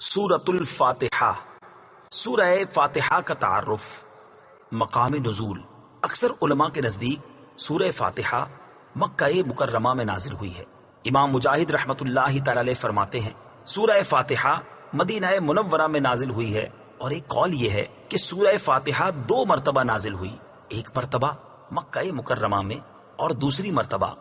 سورۃ الفاتحہ۔ سورہ فاتحہ کا تعارف، مقام نزول۔ اکثر علماء کے نزدیک سورہ فاتحہ مکہ مکرمہ میں نازل ہوئی ہے۔ امام مجاہد رحمت اللہ تعالی علیہ فرماتے ہیں سورہ فاتحہ مدینہ منورہ میں نازل ہوئی ہے، اور ایک قول یہ ہے کہ سورہ فاتحہ 2 مرتبہ نازل ہوئی، ایک مرتبہ مکہ مکرمہ میں اور دوسری مرتبہ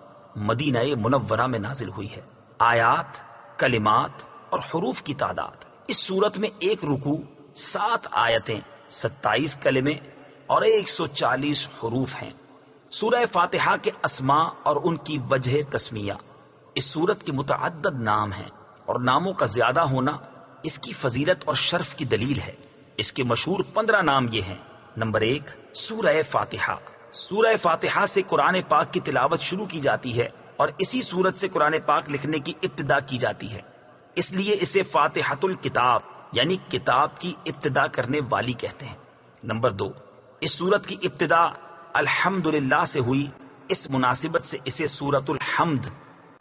مدینہ منورہ میں نازل ہوئی ہے۔ آیات، کلمات اور حروف کی تعداد، اس صورت میں ایک رکوع، 7 آیتیں، 27 کلمے اور 140 حروف ہیں۔ سورہ فاتحہ کے اسماء اور ان کی وجہ تسمیہ۔ اس سورت کے متعدد نام ہیں، اور ناموں کا زیادہ ہونا اس کی فضیلت اور شرف کی دلیل ہے۔ اس کے مشہور 15 نام یہ ہیں۔ نمبر 1، سورہ فاتحہ۔ سورہ فاتحہ سے قرآن پاک کی تلاوت شروع کی جاتی ہے، اور اسی سورت سے قرآن پاک لکھنے کی ابتدا کی جاتی ہے، اس لیے اسے فاتحۃ الکتاب یعنی کتاب کی ابتدا کرنے والی کہتے ہیں۔ نمبر 2، اس سورت کی ابتدا الحمدللہ سے ہوئی، اس مناسبت سے اسے سورۃ الحمد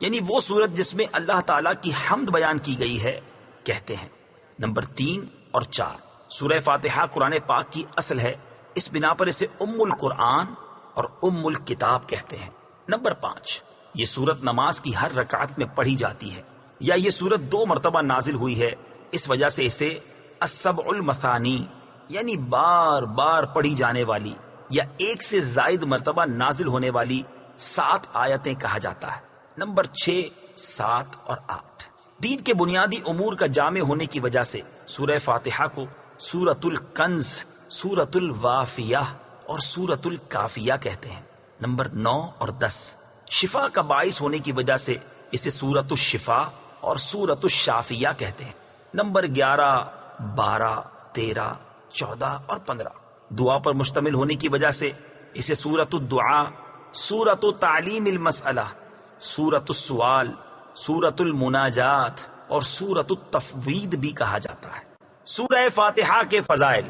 یعنی وہ سورت جس میں اللہ تعالیٰ کی حمد بیان کی گئی ہے کہتے ہیں۔ نمبر 3 اور 4، سورہ فاتحہ قرآن پاک کی اصل ہے، اس بنا پر اسے ام القرآن اور ام الکتاب کہتے ہیں۔ نمبر 5، یہ سورت نماز کی ہر رکعت میں پڑھی جاتی ہے، یا یہ سورت 2 مرتبہ نازل ہوئی ہے، اس وجہ سے اسے السبع المثانی یعنی بار بار پڑھی جانے والی یا ایک سے زائد مرتبہ نازل ہونے والی 7 آیتیں کہا جاتا ہے۔ نمبر 6، 7 اور 8، دین کے بنیادی امور کا جامع ہونے کی وجہ سے سورہ فاتحہ کو سورۃ الکنز، سورۃ الوافیہ اور سورۃ الکافیہ کہتے ہیں۔ نمبر 9 اور 10، شفا کا باعث ہونے کی وجہ سے اسے سورۃ الشفا اور سورۃ الشافیہ کہتے ہیں۔ نمبر 11، 12، 13، 14 اور 15، دعا پر مشتمل ہونے کی وجہ سے اسے سورۃ الدعاء، سورۃ تعلیم المسئلہ، سورۃ السوال، سورۃ المناجات اور سورۃ التفویض بھی کہا جاتا ہے۔ سورہ فاتحہ کے فضائل۔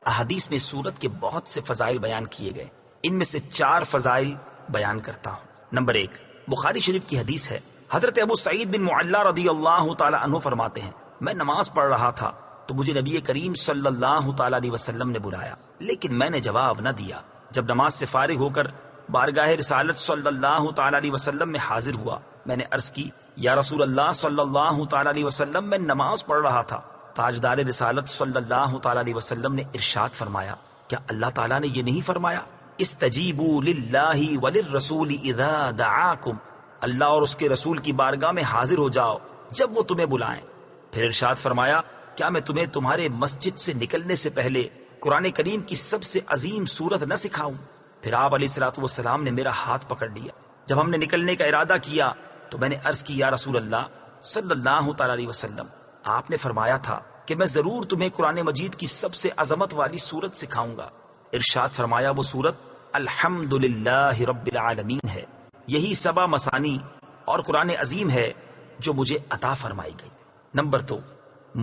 احادیث میں سورت کے بہت سے فضائل بیان کیے گئے، ان میں سے 4 فضائل بیان کرتا ہوں۔ نمبر 1، بخاری شریف کی حدیث ہے، حضرت ابو سعید بن معلا رضی اللہ تعالی عنہ فرماتے ہیں، میں نماز پڑھ رہا تھا تو مجھے نبی کریم صلی اللہ تعالی علیہ وسلم نے بلایا، لیکن میں نے جواب نہ دیا۔ جب نماز سے فارغ ہو کر بارگاہ رسالت صلی اللہ تعالی علیہ وسلم میں حاضر ہوا، میں نے عرض کی، یا رسول اللہ صلی اللہ تعالی علیہ وسلم، میں نماز پڑھ رہا تھا۔ تاجدار رسالت صلی اللہ تعالی علیہ وسلم نے ارشاد فرمایا، کیا اللہ تعالیٰ نے یہ نہیں فرمایا، استجیبوا للہ وللرسول اذا دعاکم، اللہ اور اس کے رسول کی بارگاہ میں حاضر ہو جاؤ جب وہ تمہیں بلائیں۔ پھر ارشاد فرمایا، کیا میں تمہیں تمہارے مسجد سے نکلنے سے پہلے قرآن کریم کی سب سے عظیم سورت نہ سکھاؤں؟ پھر آپ علیہ الصلوۃ والسلام نے میرا ہاتھ پکڑ لیا۔ جب ہم نے نکلنے کا ارادہ کیا تو میں نے عرض کی، یا رسول اللہ صلی اللہ تعالی علیہ وسلم، آپ نے فرمایا تھا کہ میں ضرور تمہیں قرآن مجید کی سب سے عظمت والی سورت سکھاؤں گا۔ ارشاد فرمایا، وہ سورت الحمدللہ رب العالمین ہے، یہی 7 مثانی اور قرآن عظیم ہے جو مجھے عطا فرمائی گئی۔ نمبر 2،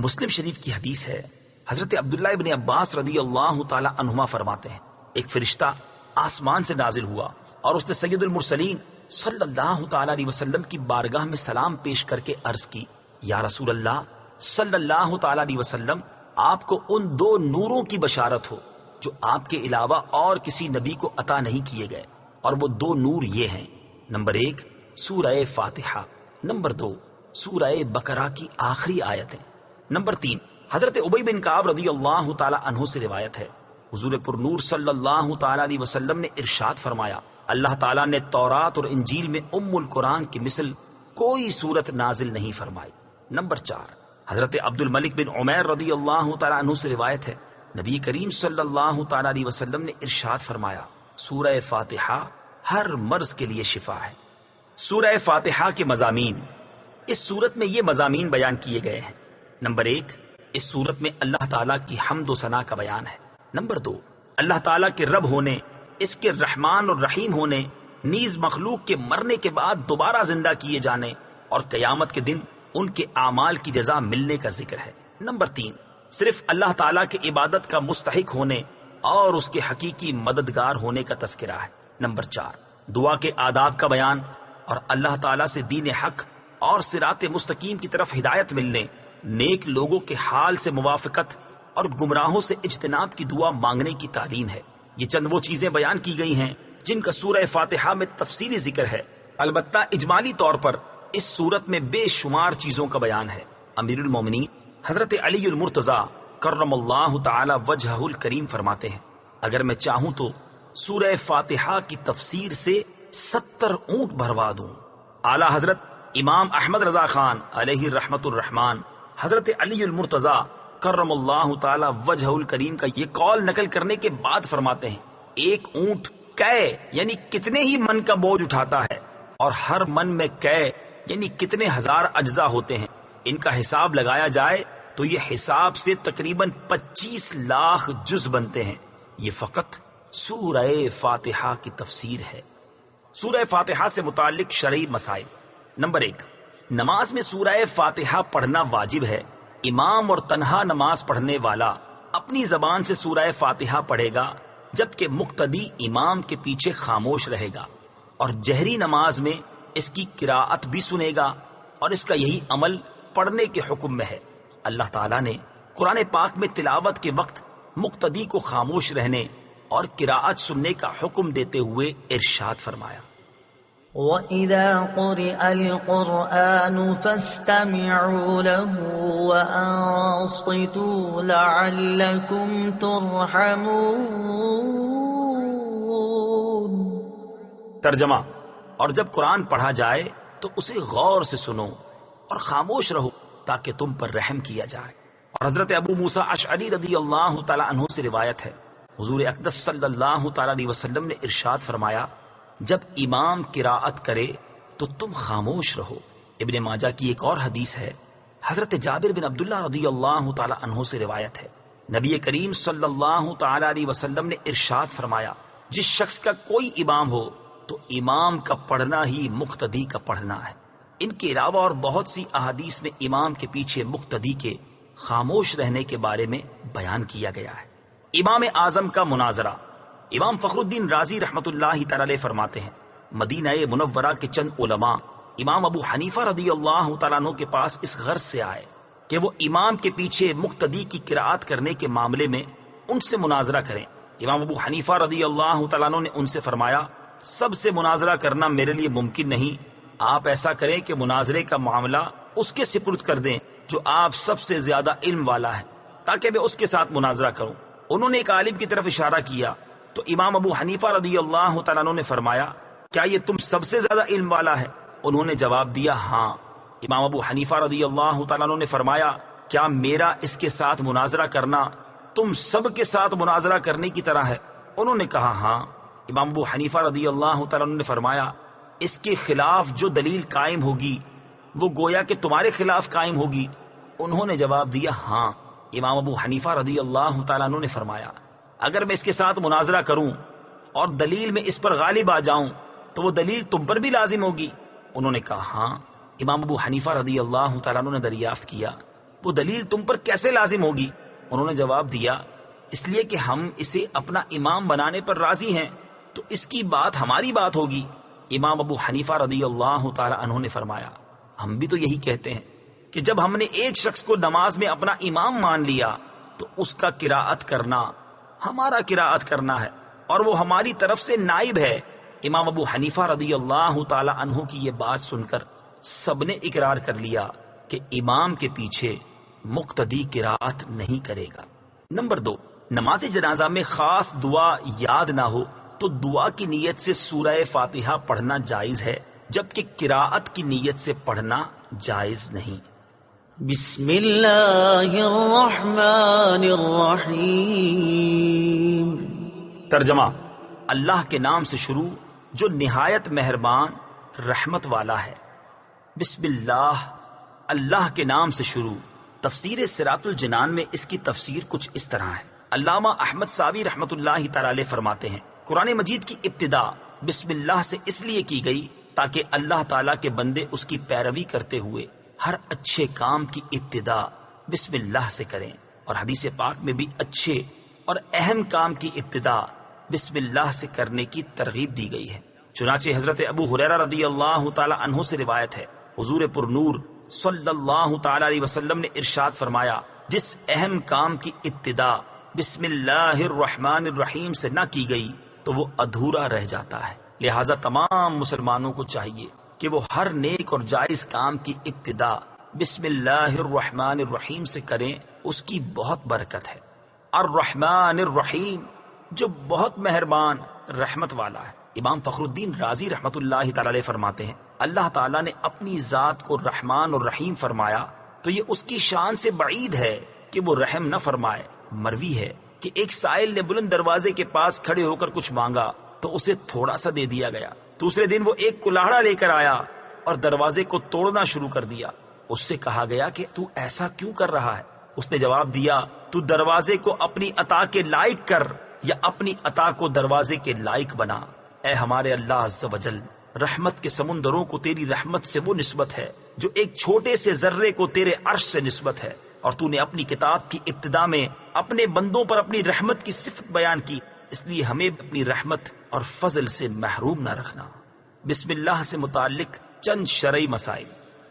مسلم شریف کی حدیث ہے، حضرت عبداللہ ابن عباس رضی اللہ تعالی عنہما فرماتے ہیں، ایک فرشتہ آسمان سے نازل ہوا اور اس نے سید المرسلین صلی اللہ تعالی علیہ وسلم کی بارگاہ میں سلام پیش کر کے عرض کی، یا رسول اللہ صلی اللہ تعالی علیہ وسلم، آپ کو ان 2 نوروں کی بشارت ہو جو آپ کے علاوہ اور کسی نبی کو عطا نہیں کیے گئے، اور وہ 2 نور یہ ہیں، نمبر 1 سورہ فاتحہ، نمبر 2 سورہ بقرہ کی آخری آیتیں۔ نمبر 3، حضرت ابی بن کعب رضی اللہ تعالی عنہ سے روایت ہے، حضور پر نور صلی اللہ تعالی علیہ وسلم نے ارشاد فرمایا، اللہ تعالیٰ نے تورات اور انجیل میں ام القرآن کی مثل کوئی سورت نازل نہیں فرمائی۔ نمبر 4، حضرت عبد الملک بن عمیر رضی اللہ تعالی عنہ سے روایت ہے، نبی کریم صلی اللہ تعالی علیہ وسلم نے ارشاد فرمایا، سورہ فاتحہ ہر مرض کے لیے شفا ہے۔ سورہ فاتحہ کے مضامین۔ اس سورت میں یہ مضامین بیان کیے گئے ہیں۔ نمبر 1، اس سورت میں اللہ تعالیٰ کی حمد و ثنا کا بیان ہے۔ نمبر 2، اللہ تعالیٰ کے رب ہونے، اس کے رحمان اور رحیم ہونے، نیز مخلوق کے مرنے کے بعد دوبارہ زندہ کیے جانے اور قیامت کے دن ان کے اعمال کی جزا ملنے کا ذکر ہے۔ نمبر 3، صرف اللہ تعالیٰ کے عبادت کا مستحق ہونے اور اس کے حقیقی مددگار ہونے کا تذکرہ ہے۔ نمبر 4، دعا کے آداب کا بیان اور اللہ تعالیٰ سے دین حق اور صراط مستقیم کی طرف ہدایت ملنے نیک لوگوں کے حال سے موافقت اور گمراہوں سے اجتناب کی دعا مانگنے کی تعلیم ہے۔ یہ چند وہ چیزیں بیان کی گئی ہیں جن کا سورہ فاتحہ میں تفصیلی ذکر ہے، البتہ اجمالی طور پر اس سورت میں بے شمار چیزوں کا بیان ہے۔ امیر المومنین حضرت علی المرتضیٰ کرم اللہ تعالی وجہہ الکریم فرماتے ہیں، اگر میں چاہوں تو سورہ فاتحہ کی تفسیر سے 70 اونٹ بھروا دوں۔ اعلی حضرت امام احمد رضا خان علیہ رحمت الرحمان حضرت علی المرتضیٰ کرم اللہ تعالی وجہ الکریم کا یہ قول نقل کرنے کے بعد فرماتے ہیں، ایک اونٹ کئے یعنی کتنے ہی من کا بوجھ اٹھاتا ہے، اور ہر من میں کئے یعنی کتنے ہزار اجزاء ہوتے ہیں، ان کا حساب لگایا جائے تو یہ حساب سے تقریباً 25 لاکھ جز بنتے ہیں۔ یہ فقط سورہ فاتحہ کی تفسیر ہے۔ سورہ فاتحہ سے متعلق شرعی مسائل۔ نمبر 1، نماز میں سورہ فاتحہ پڑھنا واجب ہے۔ امام اور تنہا نماز پڑھنے والا اپنی زبان سے سورہ فاتحہ پڑھے گا، جبکہ مقتدی امام کے پیچھے خاموش رہے گا، اور جہری نماز میں اس کی قراءت بھی سنے گا، اور اس کا یہی عمل پڑھنے کے حکم میں ہے۔ اللہ تعالیٰ نے قرآن پاک میں تلاوت کے وقت مقتدی کو خاموش رہنے اور قراءت سننے کا حکم دیتے ہوئے ارشاد فرمایا، وَإِذَا قُرِئَ الْقُرْآنُ فَاسْتَمِعُوا لَهُ وَأَنصِتُوا لَعَلَّكُمْ تُرْحَمُونَ۔ ترجمہ، اور جب قرآن پڑھا جائے تو اسے غور سے سنو اور خاموش رہو تاکہ تم پر رحم کیا جائے۔ اور حضرت ابو موسیٰ اشعری رضی اللہ تعالی عنہ سے روایت ہے، حضور اقدس صلی اللہ تعالی علیہ وسلم نے ارشاد فرمایا، جب امام قراءت کرے تو تم خاموش رہو۔ ابن ماجہ کی ایک اور حدیث ہے، حضرت جابر بن عبداللہ رضی اللہ تعالی عنہ سے روایت ہے، نبی کریم صلی اللہ تعالی علیہ وسلم نے ارشاد فرمایا، جس شخص کا کوئی امام ہو تو امام کا پڑھنا ہی مقتدی کا پڑھنا ہے۔ ان کے علاوہ اور بہت سی احادیث میں امام کے پیچھے مقتدی کے خاموش رہنے کے بارے میں بیان کیا گیا ہے۔ امام اعظم کا مناظرہ۔ امام فخر الدین رازی رحمت اللہ تعالی علیہ فرماتے ہیں، مدینہ منورہ کے چند علماء امام ابو حنیفہ رضی اللہ تعالیٰ عنہ کے پاس اس غرض سے آئے کہ وہ امام کے پیچھے مقتدی کی قراءت کرنے کے معاملے میں ان سے مناظرہ کریں۔ امام ابو حنیفہ رضی اللہ تعالیٰ عنہ نے ان سے فرمایا، سب سے مناظرہ کرنا میرے لیے ممکن نہیں، آپ ایسا کریں کہ مناظرے کا معاملہ اس کے سپرد کر دیں جو آپ سب سے زیادہ علم والا ہے، تاکہ میں اس کے ساتھ مناظرہ کروں۔ انہوں نے ایک عالم کی طرف اشارہ کیا تو امام ابو حنیفہ رضی اللہ تعالیٰ عنہ نے فرمایا، کیا یہ تم سب سے زیادہ علم والا ہے؟ انہوں نے جواب دیا، ہاں۔ امام ابو حنیفہ رضی اللہ تعالیٰ عنہ نے فرمایا، کیا میرا اس کے ساتھ مناظرہ کرنا تم سب کے ساتھ مناظرہ کرنے کی طرح ہے؟ انہوں نے کہا، ہاں۔ امام ابو حنیفہ رضی اللہ تعالیٰ عنہ نے فرمایا، اس کے خلاف جو دلیل قائم ہوگی وہ گویا کہ تمہارے خلاف قائم ہوگی؟ انہوں نے جواب دیا، ہاں۔ امام ابو حنیفہ رضی اللہ تعالیٰ عنہ نے فرمایا، اگر میں اس کے ساتھ مناظرہ کروں اور دلیل میں اس پر غالب آ جاؤں تو وہ دلیل تم پر بھی لازم ہوگی؟ انہوں نے کہا، ہاں۔ امام ابو حنیفہ رضی اللہ تعالیٰ عنہ نے دریافت کیا، وہ دلیل تم پر کیسے لازم ہوگی؟ انہوں نے جواب دیا، اس لیے کہ ہم اسے اپنا امام بنانے پر راضی ہیں تو اس کی بات ہماری بات ہوگی۔ امام ابو حنیفہ رضی اللہ تعالیٰ عنہ نے فرمایا، ہم بھی تو یہی کہتے ہیں کہ جب ہم نے ایک شخص کو نماز میں اپنا امام مان لیا تو اس کا قراءت کرنا ہمارا قراءت کرنا ہے اور وہ ہماری طرف سے نائب ہے۔ امام ابو حنیفہ رضی اللہ تعالی عنہ کی یہ بات سن کر سب نے اقرار کر لیا کہ امام کے پیچھے مقتدی قراءت نہیں کرے گا۔ نمبر 2، نماز جنازہ میں خاص دعا یاد نہ ہو تو دعا کی نیت سے سورہ فاتحہ پڑھنا جائز ہے، جبکہ قراءت کی نیت سے پڑھنا جائز نہیں۔ بسم اللہ الرحمن الرحیم۔ ترجمہ، اللہ کے نام سے شروع جو نہایت مہربان رحمت والا ہے۔ بسم اللہ، اللہ کے نام سے شروع۔ تفسیر صراط الجنان میں اس کی تفسیر کچھ اس طرح ہے۔ علامہ احمد ساوی رحمت اللہ تعالی علیہ فرماتے ہیں، قرآن مجید کی ابتدا بسم اللہ سے اس لیے کی گئی تاکہ اللہ تعالیٰ کے بندے اس کی پیروی کرتے ہوئے ہر اچھے کام کی ابتدا بسم اللہ سے کریں، اور حدیث پاک میں بھی اچھے اور اہم کام کی ابتدا بسم اللہ سے کرنے کی ترغیب دی گئی ہے۔ چنانچہ حضرت ابو ہریرہ رضی اللہ تعالی عنہ سے روایت ہے، حضور پر نور صلی اللہ تعالی علیہ وسلم نے ارشاد فرمایا، جس اہم کام کی ابتدا بسم اللہ الرحمن الرحیم سے نہ کی گئی تو وہ ادھورا رہ جاتا ہے۔ لہذا تمام مسلمانوں کو چاہیے کہ وہ ہر نیک اور جائز کام کی ابتدا بسم اللہ الرحمن الرحیم سے کریں، اس کی بہت برکت ہے۔ الرحمن الرحیم، جو بہت مہربان رحمت والا ہے۔ امام فخر الدین رازی رحمت اللہ تعالی علیہ فرماتے ہیں، اللہ تعالیٰ نے اپنی ذات کو رحمان اور رحیم فرمایا تو یہ اس کی شان سے بعید ہے کہ وہ رحم نہ فرمائے۔ مروی ہے کہ ایک سائل نے بلند دروازے کے پاس کھڑے ہو کر کچھ مانگا تو اسے تھوڑا سا دے دیا گیا۔ دوسرے دن وہ ایک کلاڑا لے کر آیا اور دروازے کو توڑنا شروع کر دیا۔ اس سے کہا گیا کہ تو ایسا کیوں کر رہا ہے؟ اس نے جواب دیا، تو دروازے کو اپنی عطا کے لائق کر یا اپنی عطا کو دروازے کے لائق بنا۔ اے ہمارے اللہ عز و جل، رحمت کے سمندروں کو تیری رحمت سے وہ نسبت ہے جو ایک چھوٹے سے ذرے کو تیرے عرش سے نسبت ہے، اور تو نے اپنی کتاب کی ابتدا میں اپنے بندوں پر اپنی رحمت کی صفت بیان کی، اس لیے ہمیں اپنی رحمت اور فضل سے محروم نہ رکھنا۔ بسم اللہ سے متعلق چند شرعی مسائل۔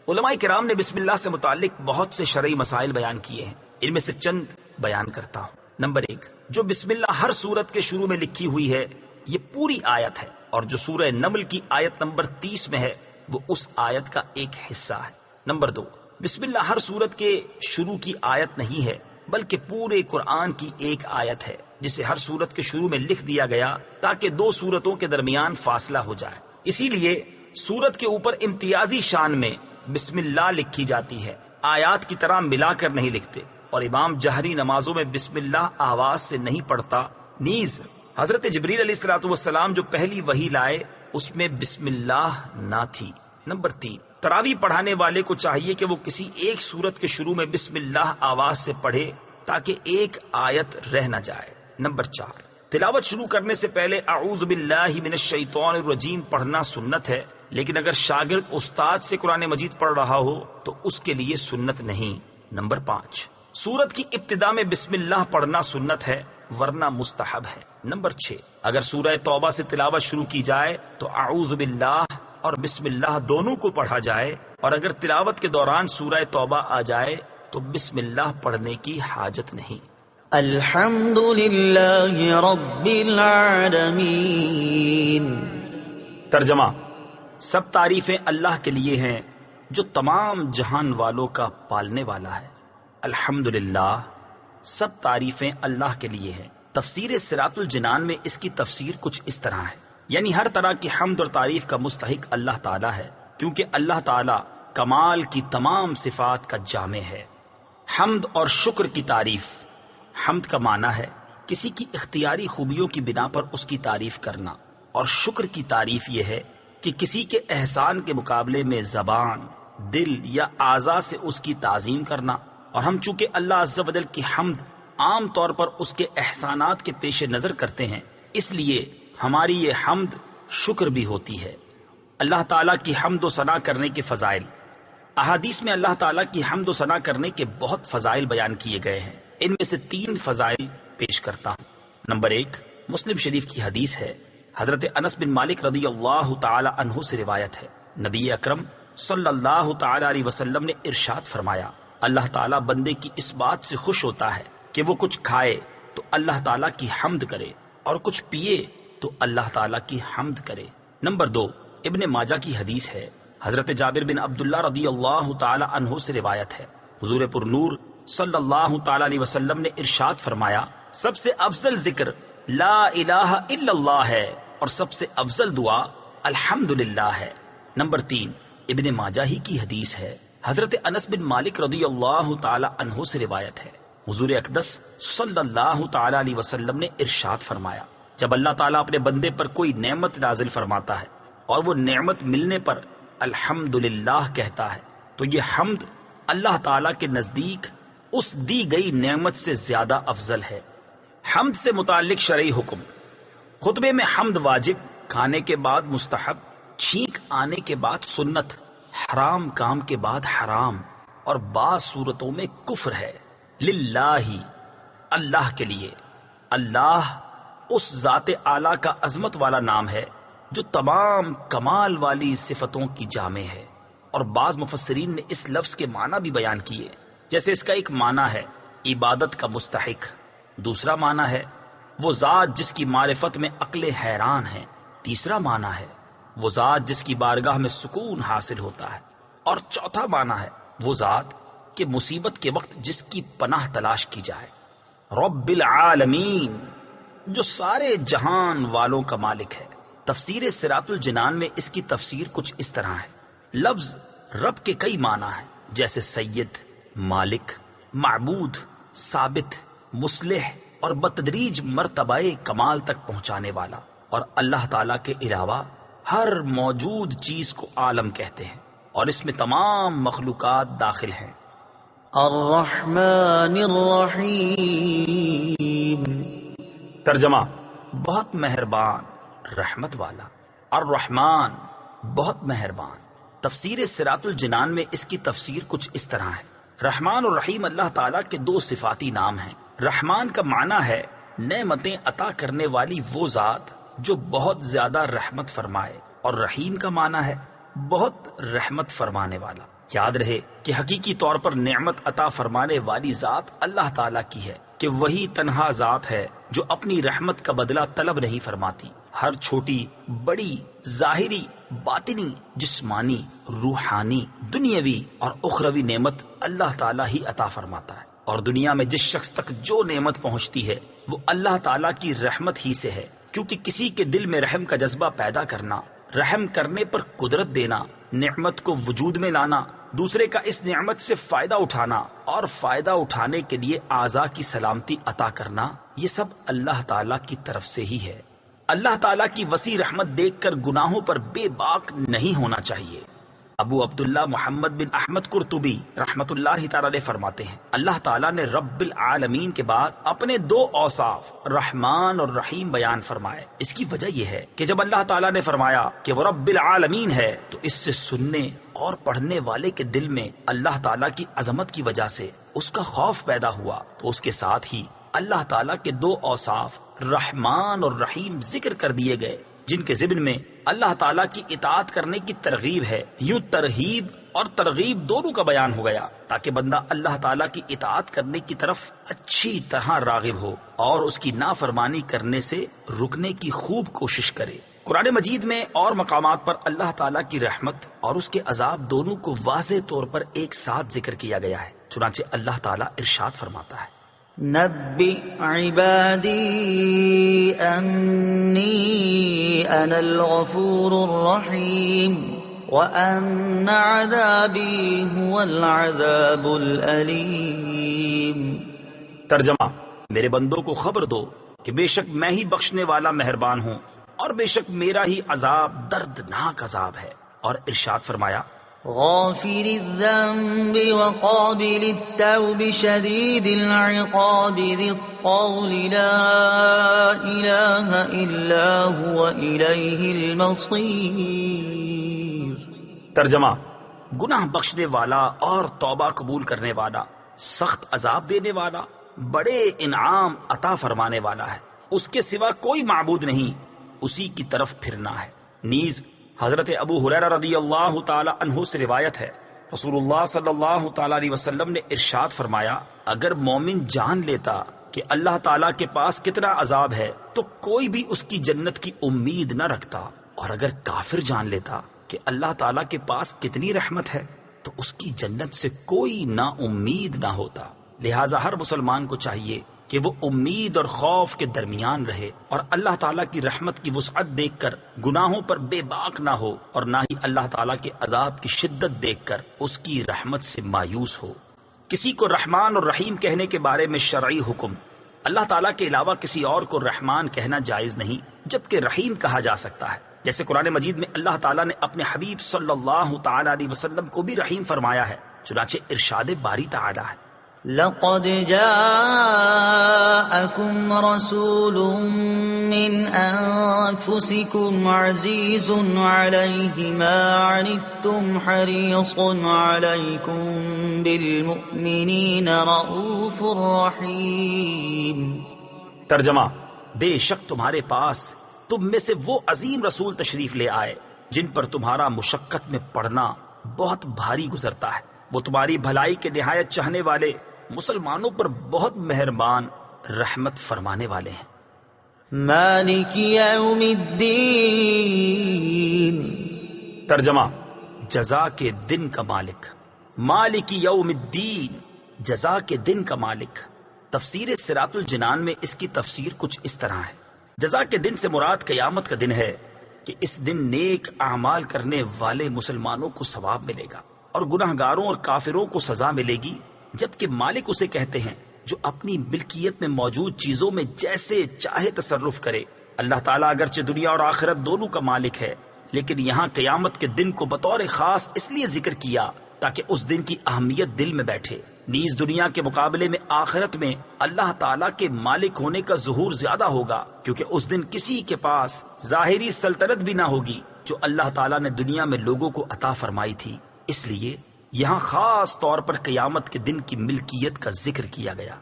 علماء کرام نے بسم اللہ سے متعلق بہت سے شرعی مسائل بیان کیے ہیں، ان میں سے چند بیان کرتا ہوں۔ نمبر 1، جو بسم اللہ ہر سورت کے شروع میں لکھی ہوئی ہے یہ پوری آیت ہے، اور جو سورہ نمل کی آیت نمبر 30 میں ہے وہ اس آیت کا ایک حصہ ہے۔ نمبر 2، بسم اللہ ہر سورت کے شروع کی آیت نہیں ہے بلکہ پورے قرآن کی ایک آیت ہے، جسے ہر سورت کے شروع میں لکھ دیا گیا تاکہ دو سورتوں کے درمیان فاصلہ ہو جائے۔ اسی لیے سورت کے اوپر امتیازی شان میں بسم اللہ لکھی جاتی ہے، آیات کی طرح ملا کر نہیں لکھتے، اور امام جہری نمازوں میں بسم اللہ آواز سے نہیں پڑھتا۔ نیز حضرت جبریل علیہ الصلوۃ والسلام جو پہلی وحی لائے اس میں بسم اللہ نہ تھی۔ نمبر 3، تراویح پڑھانے والے کو چاہیے کہ وہ کسی ایک سورت کے شروع میں بسم اللہ آواز سے پڑھے تاکہ ایک آیت رہ نہ جائے۔ نمبر 4، تلاوت شروع کرنے سے پہلے اعوذ باللہ من الشیطان الرجیم پڑھنا سنت ہے، لیکن اگر شاگرد استاد سے قرآن مجید پڑھ رہا ہو تو اس کے لیے سنت نہیں۔ نمبر 5، سورت کی ابتدا میں بسم اللہ پڑھنا سنت ہے ورنہ مستحب ہے۔ نمبر 6، اگر سورہ توبہ سے تلاوت شروع کی جائے تو اعوذ باللہ اور بسم اللہ دونوں کو پڑھا جائے، اور اگر تلاوت کے دوران سورہ توبہ آ جائے تو بسم اللہ پڑھنے کی حاجت نہیں۔ الحمد للہ رب العالمین۔ ترجمہ، سب تعریفیں اللہ کے لیے ہیں جو تمام جہان والوں کا پالنے والا ہے۔ الحمدللہ، سب تعریفیں اللہ کے لیے ہیں۔ تفسیر صراط الجنان میں اس کی تفسیر کچھ اس طرح ہے، یعنی ہر طرح کی حمد اور تعریف کا مستحق اللہ تعالیٰ ہے، کیونکہ اللہ تعالیٰ کمال کی تمام صفات کا جامع ہے۔ حمد اور شکر کی تعریف۔ حمد کا معنی ہے کسی کی اختیاری خوبیوں کی بنا پر اس کی تعریف کرنا، اور شکر کی تعریف یہ ہے کہ کسی کے احسان کے مقابلے میں زبان، دل یا اعضاء سے اس کی تعظیم کرنا۔ اور ہم چونکہ اللہ عز و جل کی حمد عام طور پر اس کے احسانات کے پیش نظر کرتے ہیں، اس لیے ہماری یہ حمد شکر بھی ہوتی ہے۔ اللہ تعالیٰ کی حمد و ثنا کرنے کے فضائل۔ احادیث میں اللہ تعالیٰ کی حمد و ثنا کرنے کے بہت فضائل بیان کیے گئے ہیں، ان میں سے 3 فضائل پیش کرتا ہوں۔ نمبر 1، مسلم شریف کی حدیث ہے، حضرت انس بن مالک رضی اللہ تعالی عنہ سے روایت ہے، نبی اکرم صلی اللہ تعالی علیہ وسلم نے ارشاد فرمایا، اللہ تعالیٰ بندے کی اس بات سے خوش ہوتا ہے کہ وہ کچھ کھائے تو اللہ تعالیٰ کی حمد کرے، اور کچھ پیے تو اللہ تعالیٰ کی حمد کرے۔ نمبر 2، ابن ماجہ کی حدیث ہے، حضرت جابر بن عبداللہ رضی اللہ تعالی عنہ سے روایت ہے، حضور پر نور صلی اللہ تعالی علیہ وسلم نے ارشاد فرمایا، سب سے افضل ذکر لا الہ الا اللہ ہے، اور سب سے افضل دعا الحمدللہ ہے۔ نمبر 3، ابن ماجہ ہی کی حدیث ہے، حضرت انس بن مالک رضی اللہ تعالی عنہ سے روایت ہے، حضور اقدس صلی اللہ تعالی علیہ وسلم نے ارشاد فرمایا، جب اللہ تعالیٰ اپنے بندے پر کوئی نعمت نازل فرماتا ہے اور وہ نعمت ملنے پر الحمدللہ کہتا ہے تو یہ حمد اللہ تعالیٰ کے نزدیک اس دی گئی نعمت سے زیادہ افضل ہے۔ حمد سے متعلق شرعی حکم۔ خطبے میں حمد واجب، کھانے کے بعد مستحب، چھینک آنے کے بعد سنت، حرام کام کے بعد حرام، اور بعض صورتوں میں کفر ہے۔ للہ، اللہ کے لیے۔ اللہ اس ذات اعلیٰ کا عظمت والا نام ہے جو تمام کمال والی صفتوں کی جامع ہے۔ اور بعض مفسرین نے اس لفظ کے معنی بھی بیان کیے، جیسے اس کا ایک معنی ہے عبادت کا مستحق، دوسرا معنی ہے وہ ذات جس کی معرفت میں عقلیں حیران ہیں، تیسرا معنی ہے وہ ذات جس کی بارگاہ میں سکون حاصل ہوتا ہے، اور چوتھا معنی ہے وہ ذات کہ مصیبت کے وقت جس کی پناہ تلاش کی جائے۔ رب العالمین، جو سارے جہان والوں کا مالک ہے۔ تفسیر صراط الجنان میں اس کی تفسیر کچھ اس طرح ہے، لفظ رب کے کئی معنی ہیں، جیسے سید، مالک، معبود، ثابت، مصلح اور بتدریج مرتبہ کمال تک پہنچانے والا، اور اللہ تعالیٰ کے علاوہ ہر موجود چیز کو عالم کہتے ہیں، اور اس میں تمام مخلوقات داخل ہیں۔ الرحمن الرحیم، ترجمہ: بہت مہربان، رحمت والا۔ الرحمن، بہت مہربان۔ تفسیر صراط الجنان میں اس کی تفسیر کچھ اس طرح ہے، رحمان اور رحیم اللہ تعالیٰ کے دو صفاتی نام ہیں۔ رحمان کا معنی ہے نعمتیں عطا کرنے والی وہ ذات جو بہت زیادہ رحمت فرمائے، اور رحیم کا معنی ہے بہت رحمت فرمانے والا۔ یاد رہے کہ حقیقی طور پر نعمت عطا فرمانے والی ذات اللہ تعالیٰ کی ہے، کہ وہی تنہا ذات ہے جو اپنی رحمت کا بدلہ طلب نہیں فرماتی۔ ہر چھوٹی بڑی، ظاہری، باطنی، جسمانی، روحانی، دنیاوی اور اخروی نعمت اللہ تعالیٰ ہی عطا فرماتا ہے، اور دنیا میں جس شخص تک جو نعمت پہنچتی ہے وہ اللہ تعالیٰ کی رحمت ہی سے ہے، کیونکہ کسی کے دل میں رحم کا جذبہ پیدا کرنا، رحم کرنے پر قدرت دینا، نعمت کو وجود میں لانا، دوسرے کا اس نعمت سے فائدہ اٹھانا اور فائدہ اٹھانے کے لیے اعضاء کی سلامتی عطا کرنا، یہ سب اللہ تعالیٰ کی طرف سے ہی ہے۔ اللہ تعالیٰ کی وسیع رحمت دیکھ کر گناہوں پر بے باک نہیں ہونا چاہیے۔ ابو عبداللہ محمد بن احمد قرطبی رحمت اللہ تعالی علیہ فرماتے ہیں، اللہ تعالیٰ نے رب العالمین کے بعد اپنے دو اوصاف رحمان اور رحیم بیان فرمائے۔ اس کی وجہ یہ ہے کہ جب اللہ تعالیٰ نے فرمایا کہ وہ رب العالمین ہے، تو اس سے سننے اور پڑھنے والے کے دل میں اللہ تعالیٰ کی عظمت کی وجہ سے اس کا خوف پیدا ہوا، تو اس کے ساتھ ہی اللہ تعالیٰ کے دو اوصاف رحمان اور رحیم ذکر کر دیے گئے، جن کے ضمن میں اللہ تعالیٰ کی اطاعت کرنے کی ترغیب ہے۔ یوں ترغیب اور ترغیب دونوں کا بیان ہو گیا، تاکہ بندہ اللہ تعالیٰ کی اطاعت کرنے کی طرف اچھی طرح راغب ہو اور اس کی نافرمانی کرنے سے رکنے کی خوب کوشش کرے۔ قرآن مجید میں اور مقامات پر اللہ تعالیٰ کی رحمت اور اس کے عذاب دونوں کو واضح طور پر ایک ساتھ ذکر کیا گیا ہے۔ چنانچہ اللہ تعالیٰ ارشاد فرماتا ہے، نبئ عبادی انی انا الغفور الرحیم وان عذابی هو العذاب الالیم۔ ترجمہ: میرے بندوں کو خبر دو کہ بے شک میں ہی بخشنے والا مہربان ہوں، اور بے شک میرا ہی عذاب دردناک عذاب ہے۔ اور ارشاد فرمایا، غافر الذنب وقابل التوب شدید العقاب ذی الطول لا الہ الا هو الیہ المصیر۔ ترجمہ: گناہ بخشنے والا اور توبہ قبول کرنے والا، سخت عذاب دینے والا، بڑے انعام عطا فرمانے والا ہے، اس کے سوا کوئی معبود نہیں، اسی کی طرف پھرنا ہے۔ نیز حضرت ابو ہریرہ رضی اللہ تعالی عنہ سے روایت ہے، رسول اللہ صلی اللہ تعالی علیہ وسلم نے ارشاد فرمایا، اگر مومن جان لیتا کہ اللہ تعالیٰ کے پاس کتنا عذاب ہے تو کوئی بھی اس کی جنت کی امید نہ رکھتا، اور اگر کافر جان لیتا کہ اللہ تعالیٰ کے پاس کتنی رحمت ہے تو اس کی جنت سے کوئی نا امید نہ ہوتا۔ لہٰذا ہر مسلمان کو چاہیے کہ وہ امید اور خوف کے درمیان رہے، اور اللہ تعالیٰ کی رحمت کی وسعت دیکھ کر گناہوں پر بے باک نہ ہو، اور نہ ہی اللہ تعالیٰ کے عذاب کی شدت دیکھ کر اس کی رحمت سے مایوس ہو۔ کسی کو رحمان اور رحیم کہنے کے بارے میں شرعی حکم، اللہ تعالیٰ کے علاوہ کسی اور کو رحمان کہنا جائز نہیں، جبکہ رحیم کہا جا سکتا ہے، جیسے قرآن مجید میں اللہ تعالیٰ نے اپنے حبیب صلی اللہ تعالی علیہ وسلم کو بھی رحیم فرمایا ہے۔ چنانچہ ارشاد باری تعالی ہے، لقد جاءكم رسول من أنفسكم عزيز عليه ما عنتم حريص عليكم بالمؤمنين رؤوف رحيم۔ ترجمہ: بے شک تمہارے پاس تم میں سے وہ عظیم رسول تشریف لے آئے جن پر تمہارا مشقت میں پڑنا بہت بھاری گزرتا ہے۔ وہ تمہاری بھلائی کے نہایت چاہنے والے، مسلمانوں پر بہت مہربان، رحمت فرمانے والے ہیں۔ مالک یوم الدین، ترجمہ: جزا کے دن کا مالک۔ مالک یوم الدین، جزا کے دن کا مالک۔ تفسیر صراط الجنان میں اس کی تفسیر کچھ اس طرح ہے: جزا کے دن سے مراد قیامت کا دن ہے کہ اس دن نیک اعمال کرنے والے مسلمانوں کو ثواب ملے گا اور گناہ گاروں اور کافروں کو سزا ملے گی، جبکہ مالک اسے کہتے ہیں جو اپنی ملکیت میں موجود چیزوں میں جیسے چاہے تصرف کرے۔ اللہ تعالیٰ اگرچہ دنیا اور آخرت دونوں کا مالک ہے، لیکن یہاں قیامت کے دن کو بطور خاص اس لیے ذکر کیا تاکہ اس دن کی اہمیت دل میں بیٹھے۔ نیز دنیا کے مقابلے میں آخرت میں اللہ تعالیٰ کے مالک ہونے کا ظہور زیادہ ہوگا، کیونکہ اس دن کسی کے پاس ظاہری سلطنت بھی نہ ہوگی جو اللہ تعالیٰ نے دنیا میں لوگوں کو عطا فرمائی تھی۔ اس لیے یہاں خاص طور پر قیامت کے دن کی ملکیت کا ذکر کیا گیا۔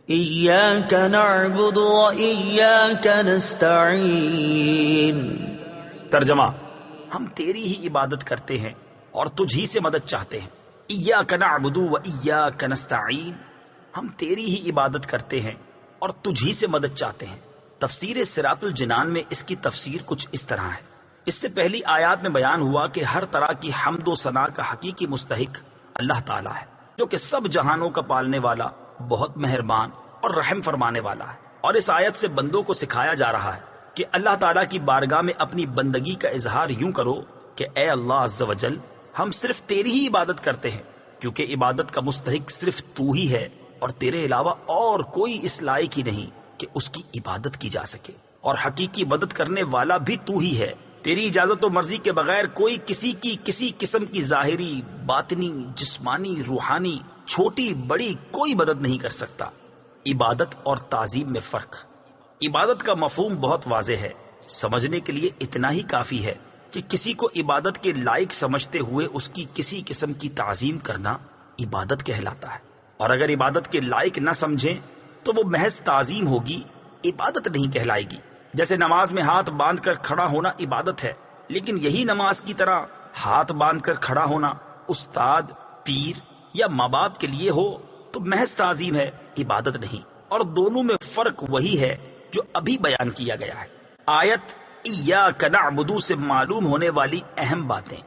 ایاک نعبد و ایاک نستعین، ترجمہ: ہم تیری ہی عبادت کرتے ہیں اور تجھ ہی سے مدد چاہتے ہیں۔ ایاک نعبد و ایاک نستعین، ہم تیری ہی عبادت کرتے ہیں اور تجھ ہی سے مدد چاہتے ہیں۔ تفسیر صراط الجنان میں اس کی تفسیر کچھ اس طرح ہے: اس سے پہلی آیات میں بیان ہوا کہ ہر طرح کی حمد و ثنا کا حقیقی مستحق اللہ تعالیٰ ہے، جو کہ سب جہانوں کا پالنے والا، بہت مہربان اور رحم فرمانے والا ہے۔ اور اس آیت سے بندوں کو سکھایا جا رہا ہے کہ اللہ تعالیٰ کی بارگاہ میں اپنی بندگی کا اظہار یوں کرو کہ اے اللہ عز و جل، ہم صرف تیری ہی عبادت کرتے ہیں، کیونکہ عبادت کا مستحق صرف تو ہی ہے اور تیرے علاوہ اور کوئی اس لائق ہی نہیں کہ اس کی عبادت کی جا سکے، اور حقیقی مدد کرنے والا بھی تو ہی ہے۔ تیری اجازت و مرضی کے بغیر کوئی کسی کی کسی قسم کی ظاہری، باطنی، جسمانی، روحانی، چھوٹی بڑی کوئی مدد نہیں کر سکتا۔ عبادت اور تعظیم میں فرق۔ عبادت کا مفہوم بہت واضح ہے، سمجھنے کے لیے اتنا ہی کافی ہے کہ کسی کو عبادت کے لائق سمجھتے ہوئے اس کی کسی قسم کی تعظیم کرنا عبادت کہلاتا ہے، اور اگر عبادت کے لائق نہ سمجھیں تو وہ محض تعظیم ہوگی، عبادت نہیں کہلائے گی۔ جیسے نماز میں ہاتھ باندھ کر کھڑا ہونا عبادت ہے، لیکن یہی نماز کی طرح ہاتھ باندھ کر کھڑا ہونا استاد، پیر یا ماں باپ کے لیے ہو تو محض تعظیم ہے، عبادت نہیں۔ اور دونوں میں فرق وہی ہے جو ابھی بیان کیا گیا ہے۔ آیت ایاک نعبد سے معلوم ہونے والی اہم باتیں۔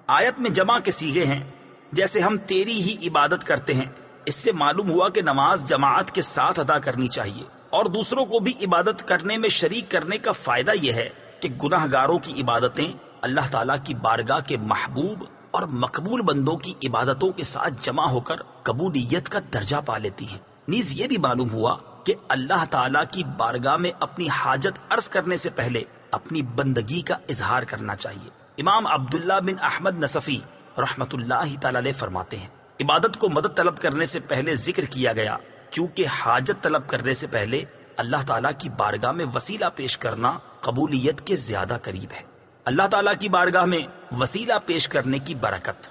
آیت میں جمع کے صیغے ہیں، جیسے ہم تیری ہی عبادت کرتے ہیں۔ اس سے معلوم ہوا کہ نماز جماعت کے ساتھ ادا کرنی چاہیے، اور دوسروں کو بھی عبادت کرنے میں شریک کرنے کا فائدہ یہ ہے کہ گناہ گاروں کی عبادتیں اللہ تعالیٰ کی بارگاہ کے محبوب اور مقبول بندوں کی عبادتوں کے ساتھ جمع ہو کر قبولیت کا درجہ پا لیتی ہیں۔ نیز یہ بھی معلوم ہوا کہ اللہ تعالیٰ کی بارگاہ میں اپنی حاجت عرض کرنے سے پہلے اپنی بندگی کا اظہار کرنا چاہیے۔ امام عبداللہ بن احمد نصفی رحمت اللہ تعالی علیہ فرماتے ہیں، عبادت کو مدد طلب کرنے سے پہلے ذکر کیا گیا کیونکہ حاجت طلب کرنے سے پہلے اللہ تعالیٰ کی بارگاہ میں وسیلہ پیش کرنا قبولیت کے زیادہ قریب ہے۔ اللہ تعالیٰ کی بارگاہ میں وسیلہ پیش کرنے کی برکت۔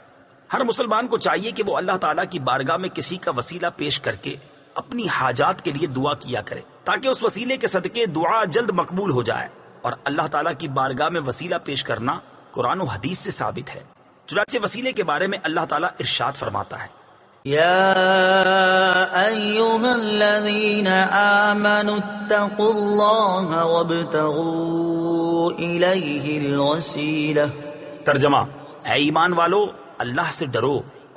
ہر مسلمان کو چاہیے کہ وہ اللہ تعالیٰ کی بارگاہ میں کسی کا وسیلہ پیش کر کے اپنی حاجات کے لیے دعا کیا کرے، تاکہ اس وسیلے کے صدقے دعا جلد مقبول ہو جائے۔ اور اللہ تعالیٰ کی بارگاہ میں وسیلہ پیش کرنا قرآن و حدیث سے ثابت ہے۔ چنانچہ وسیلے کے بارے میں اللہ تعالیٰ ارشاد فرماتا ہے، یا ایھا الذین آمنوا اتقوا اللہ وابتغوا الیہ الوسیلہ۔ ترجمہ: اے ایمان والو، اللہ سے ڈرو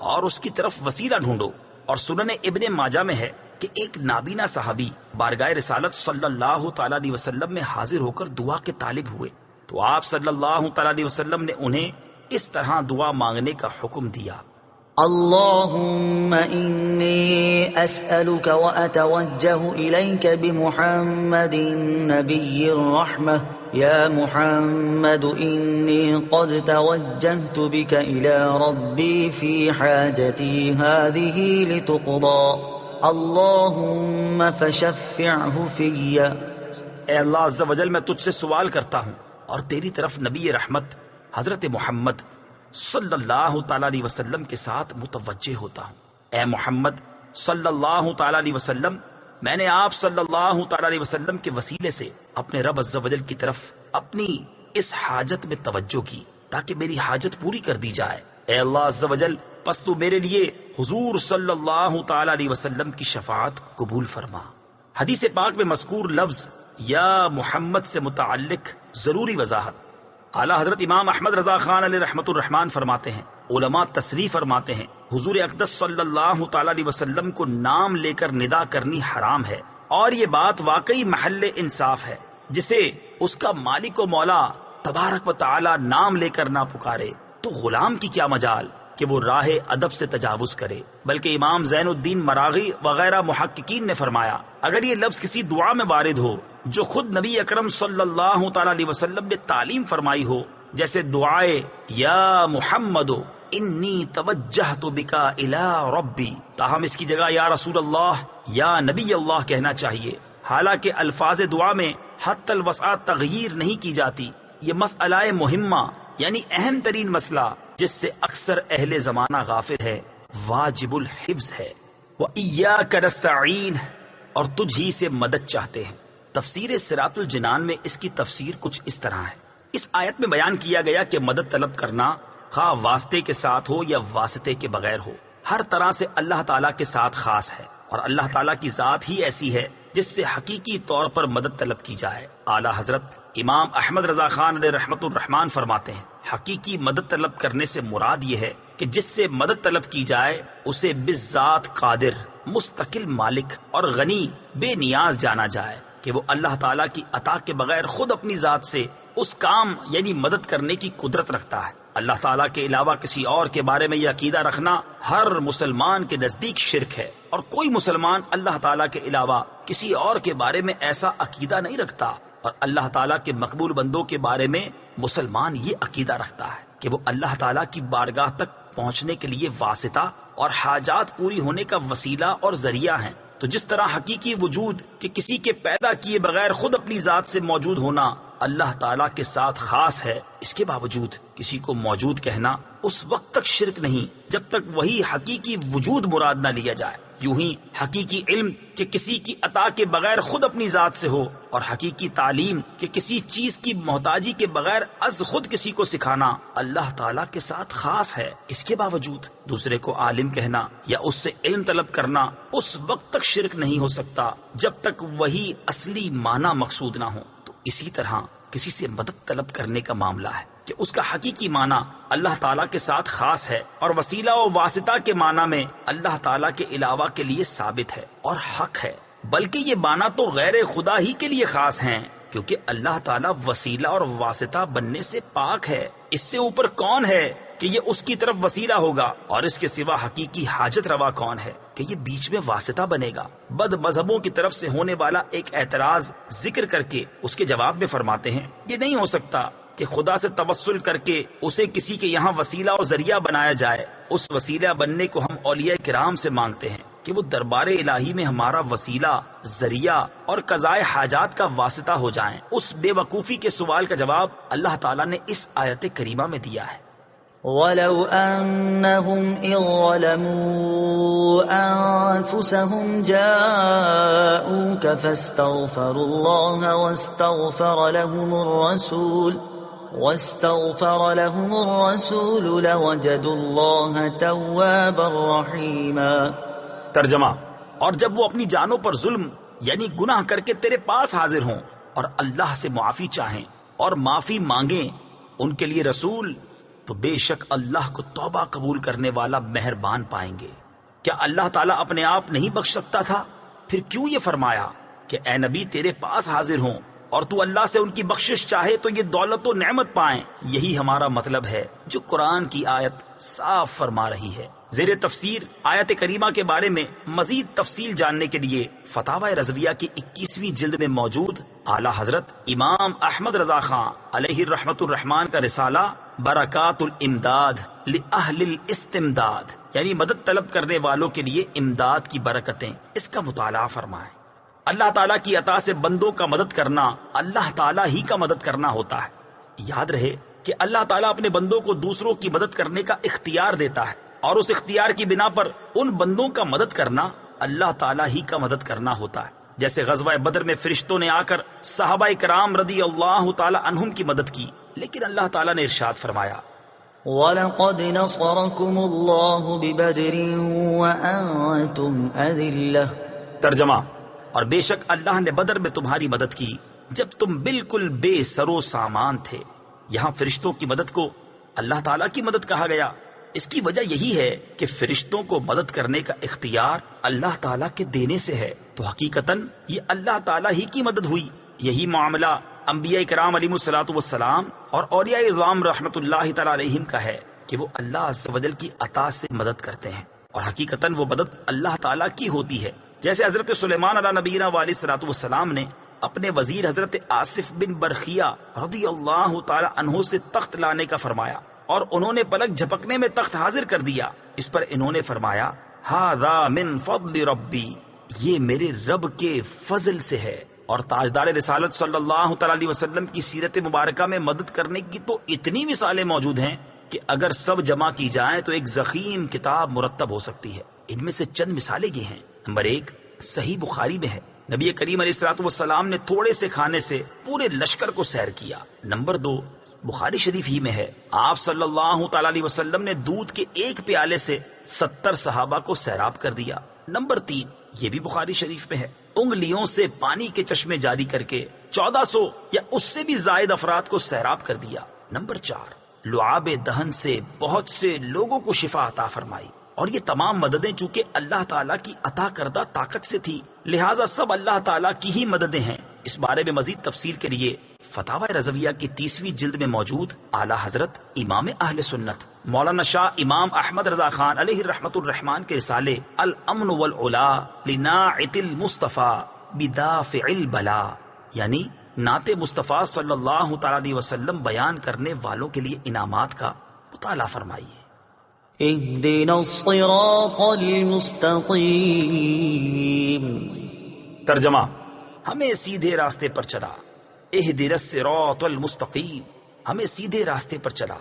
اور اس کی طرف وسیلہ ڈھونڈو۔ اور سنن ابن ماجہ میں ہے کہ ایک نابینا صحابی بارگاہ رسالت صلی اللہ تعالی علیہ وسلم میں حاضر ہو کر دعا کے طالب ہوئے، تو آپ صلی اللہ تعالی علیہ وسلم نے انہیں اس طرح دعا مانگنے کا حکم دیا: اللهم إني أسألك وأتوجه إليك بمحمد نبي الرحمة يا محمد إني قد توجهت بك إلى ربي في حاجتي هذه لتقضى اللهم فشفعه في۔ اے اللہ عز و جل، میں تجھ سے سوال کرتا ہوں اور تیری طرف نبی رحمت حضرت محمد صلی اللہ تعالی علیہ وسلم کے ساتھ متوجہ ہوتا ہوں۔ اے محمد صلی اللہ تعالی علیہ وسلم، میں نے آپ صلی اللہ تعالی علیہ وسلم کے وسیلے سے اپنے رب عز و جل کی طرف اپنی اس حاجت میں توجہ کی تاکہ میری حاجت پوری کر دی جائے۔ اے اللہ عز و جل پس تو میرے لیے حضور صلی اللہ تعالی علیہ وسلم کی شفاعت قبول فرما۔ حدیث پاک میں مذکور لفظ یا محمد سے متعلق ضروری وضاحت اعلی حضرت امام احمد رضا خان علیہ رحمت الرحمان فرماتے ہیں، علماء تصریح فرماتے ہیں حضور اقدس صلی اللہ تعالی علیہ وسلم کو نام لے کر ندا کرنی حرام ہے، اور یہ بات واقعی محل انصاف ہے۔ جسے اس کا مالک و مولا تبارک و تعالی نام لے کر نہ پکارے تو غلام کی کیا مجال کہ وہ راہ ادب سے تجاوز کرے۔ بلکہ امام زین الدین مراغی وغیرہ محققین نے فرمایا اگر یہ لفظ کسی دعا میں وارد ہو جو خود نبی اکرم صلی اللہ تعالی علیہ وسلم نے تعلیم فرمائی ہو، جیسے دعائے یا محمد انی توجہت بکا الی ربی، تاہم اس کی جگہ یا رسول اللہ یا نبی اللہ کہنا چاہیے، حالانکہ الفاظ دعا میں حتی الوسع تغییر نہیں کی جاتی۔ یہ مسئلہ مہمہ یعنی اہم ترین مسئلہ جس سے اکثر اہل زمانہ غافل ہے، واجب الحفظ ہے۔ وَإِيَّاكَ نَسْتَعِينُ، اور تجھ ہی سے مدد چاہتے ہیں۔ تفسیر صراط الجنان میں اس کی تفسیر کچھ اس طرح ہے۔ اس آیت میں بیان کیا گیا کہ مدد طلب کرنا خواہ واسطے کے ساتھ ہو یا واسطے کے بغیر ہو، ہر طرح سے اللہ تعالیٰ کے ساتھ خاص ہے، اور اللہ تعالیٰ کی ذات ہی ایسی ہے جس سے حقیقی طور پر مدد طلب کی جائے۔ اعلی حضرت امام احمد رضا خان علیہ رحمت الرحمان فرماتے ہیں حقیقی مدد طلب کرنے سے مراد یہ ہے کہ جس سے مدد طلب کی جائے اسے بالذات قادر، مستقل مالک اور غنی بے نیاز جانا جائے کہ وہ اللہ تعالیٰ کی عطا کے بغیر خود اپنی ذات سے اس کام یعنی مدد کرنے کی قدرت رکھتا ہے۔ اللہ تعالیٰ کے علاوہ کسی اور کے بارے میں یہ عقیدہ رکھنا ہر مسلمان کے نزدیک شرک ہے، اور کوئی مسلمان اللہ تعالیٰ کے علاوہ کسی اور کے بارے میں ایسا عقیدہ نہیں رکھتا، اور اللہ تعالیٰ کے مقبول بندوں کے بارے میں مسلمان یہ عقیدہ رکھتا ہے کہ وہ اللہ تعالیٰ کی بارگاہ تک پہنچنے کے لیے واسطہ اور حاجات پوری ہونے کا وسیلہ اور ذریعہ ہیں۔ تو جس طرح حقیقی وجود کہ کسی کے پیدا کیے بغیر خود اپنی ذات سے موجود ہونا اللہ تعالیٰ کے ساتھ خاص ہے، اس کے باوجود کسی کو موجود کہنا اس وقت تک شرک نہیں جب تک وہی حقیقی وجود مراد نہ لیا جائے۔ یوں ہی حقیقی علم کہ کسی کی عطا کے بغیر خود اپنی ذات سے ہو، اور حقیقی تعلیم کہ کسی چیز کی محتاجی کے بغیر از خود کسی کو سکھانا اللہ تعالیٰ کے ساتھ خاص ہے، اس کے باوجود دوسرے کو عالم کہنا یا اس سے علم طلب کرنا اس وقت تک شرک نہیں ہو سکتا جب تک وہی اصلی معنی مقصود نہ ہو۔ تو اسی طرح کسی سے مدد طلب کرنے کا معاملہ ہے کہ اس کا حقیقی معنی اللہ تعالیٰ کے ساتھ خاص ہے، اور وسیلہ و واسطہ کے معنی میں اللہ تعالیٰ کے علاوہ کے لیے ثابت ہے اور حق ہے، بلکہ یہ معنی تو غیر خدا ہی کے لیے خاص ہیں، کیونکہ اللہ تعالیٰ وسیلہ اور واسطہ بننے سے پاک ہے۔ اس سے اوپر کون ہے کہ یہ اس کی طرف وسیلہ ہوگا، اور اس کے سوا حقیقی حاجت روا کون ہے کہ یہ بیچ میں واسطہ بنے گا؟ بد مذہبوں کی طرف سے ہونے والا ایک اعتراض ذکر کر کے اس کے جواب میں فرماتے ہیں یہ نہیں ہو سکتا کہ خدا سے توسل کر کے اسے کسی کے یہاں وسیلہ اور ذریعہ بنایا جائے۔ اس وسیلہ بننے کو ہم اولیاء کرام سے مانگتے ہیں کہ وہ دربار الہی میں ہمارا وسیلہ، ذریعہ اور قضائے حاجات کا واسطہ ہو جائیں۔ اس بے وقوفی کے سوال کا جواب اللہ تعالیٰ نے اس آیت کریمہ میں دیا ہے۔ وَلَوْ أَنَّهُمْ إِذ ظَلَمُوا أَنفُسَهُمْ جَاءُوكَ فَاسْتَغْفَرُوا اللَّهَ واستغفر لهم الرسول لوجدوا الله توابا رحيما۔ ترجمہ، اور جب وہ اپنی جانوں پر ظلم یعنی گناہ کر کے تیرے پاس حاضر ہوں اور اللہ سے معافی چاہیں اور معافی مانگیں ان کے لیے رسول، تو بے شک اللہ کو توبہ قبول کرنے والا مہربان پائیں گے۔ کیا اللہ تعالیٰ اپنے آپ نہیں بخش سکتا تھا؟ پھر کیوں یہ فرمایا کہ اے نبی تیرے پاس حاضر ہوں اور تو اللہ سے ان کی بخشش چاہے تو یہ دولت و نعمت پائیں؟ یہی ہمارا مطلب ہے جو قرآن کی آیت صاف فرما رہی ہے۔ زیر تفسیر آیت کریمہ کے بارے میں مزید تفصیل جاننے کے لیے فتاوی رضویہ کی 21ویں جلد میں موجود اعلی حضرت امام احمد رضا خان علیہ رحمت الرحمان کا رسالہ برکات الامداد لأہل الاستمداد یعنی مدد طلب کرنے والوں کے لیے امداد کی برکتیں، اس کا مطالعہ فرمائیں۔ اللہ تعالیٰ کی عطا سے بندوں کا مدد کرنا اللہ تعالیٰ ہی کا مدد کرنا ہوتا ہے۔ یاد رہے کہ اللہ تعالیٰ اپنے بندوں کو دوسروں کی مدد کرنے کا اختیار دیتا ہے، اور اس اختیار کی بنا پر ان بندوں کا مدد کرنا اللہ تعالیٰ ہی کا مدد کرنا ہوتا ہے۔ جیسے غزوہ بدر میں فرشتوں نے آ کر صحابہ کرام رضی اللہ تعالیٰ عنہم کی مدد کی، لیکن اللہ تعالیٰ نے ارشاد فرمایا وَلَقَدْ نَصَرَكُمُ اللَّهُ بِبَدْرٍ وَأَنْتُمْ أَذِلَّةٌ۔ ترجمہ: اور بے شک اللہ نے بدر میں تمہاری مدد کی جب تم بالکل بے سر و سامان تھے۔ یہاں فرشتوں کی مدد کو اللہ تعالیٰ کی مدد کہا گیا۔ اس کی وجہ یہی ہے کہ فرشتوں کو مدد کرنے کا اختیار اللہ تعالیٰ کے دینے سے ہے، تو حقیقتاً یہ اللہ تعالیٰ ہی کی مدد ہوئی۔ یہی معاملہ انبیاء کرام علیہ الصلوۃ والسلام اور اولیاء اعظام رحمۃ اللہ تعالیٰ علیہم کا ہے کہ وہ اللہ عز و جل کی عطا سے مدد کرتے ہیں، اور حقیقتاً وہ مدد اللہ تعالیٰ کی ہوتی ہے۔ جیسے حضرت سلیمان علیہ نبینا علیہ الصلوۃ والسلام نے اپنے وزیر حضرت آصف بن برخیہ رضی اللہ تعالی عنہ سے تخت لانے کا فرمایا، اور انہوں نے پلک جھپکنے میں تخت حاضر کر دیا۔ اس پر انہوں نے فرمایا، ھذا من فضل ربی، یہ میرے رب کے فضل سے ہے۔ اور تاجدار رسالت صلی اللہ تعالی علیہ وسلم کی سیرت مبارکہ میں مدد کرنے کی تو اتنی مثالیں موجود ہیں کہ اگر سب جمع کی جائیں تو ایک ضخیم کتاب مرتب ہو سکتی ہے۔ ان میں سے چند مثالیں یہ ہیں۔ نمبر 1، صحیح بخاری میں ہے، نبی کریم علیہ الصلوۃ والسلام نے تھوڑے سے کھانے سے پورے لشکر کو سیر کیا۔ نمبر 2، بخاری شریف ہی میں ہے، آپ صلی اللہ تعالی علیہ وسلم نے دودھ کے ایک پیالے سے 70 صحابہ کو سیراب کر دیا۔ نمبر 3، یہ بھی بخاری شریف میں ہے، انگلیوں سے پانی کے چشمے جاری کر کے 1400 یا اس سے بھی زائد افراد کو سیراب کر دیا۔ نمبر 4، لعاب دہن سے بہت سے لوگوں کو شفا عطا فرمائی۔ اور یہ تمام مددیں چونکہ اللہ تعالیٰ کی عطا کردہ طاقت سے تھی، لہٰذا سب اللہ تعالیٰ کی ہی مددیں ہیں۔ اس بارے میں مزید تفصیل کے لیے فتاوی رضویہ کی 30ویں جلد میں موجود اعلیٰ حضرت امام اہل سنت مولانا شاہ امام احمد رضا خان علیہ رحمت الرحمان کے رسالے الامن والعلا لناعت المصطفیٰ بدافع البلا، یعنی نعت مصطفیٰ صلی اللہ تعالی علیہ وسلم بیان کرنے والوں کے لیے انعامات کا مطالعہ فرمائیے۔ اهدنا الصراط المستقیم۔ ترجمہ: ہمیں سیدھے راستے پر چلا۔ اهدنا الصراط المستقیم، ہمیں سیدھے راستے پر چلا۔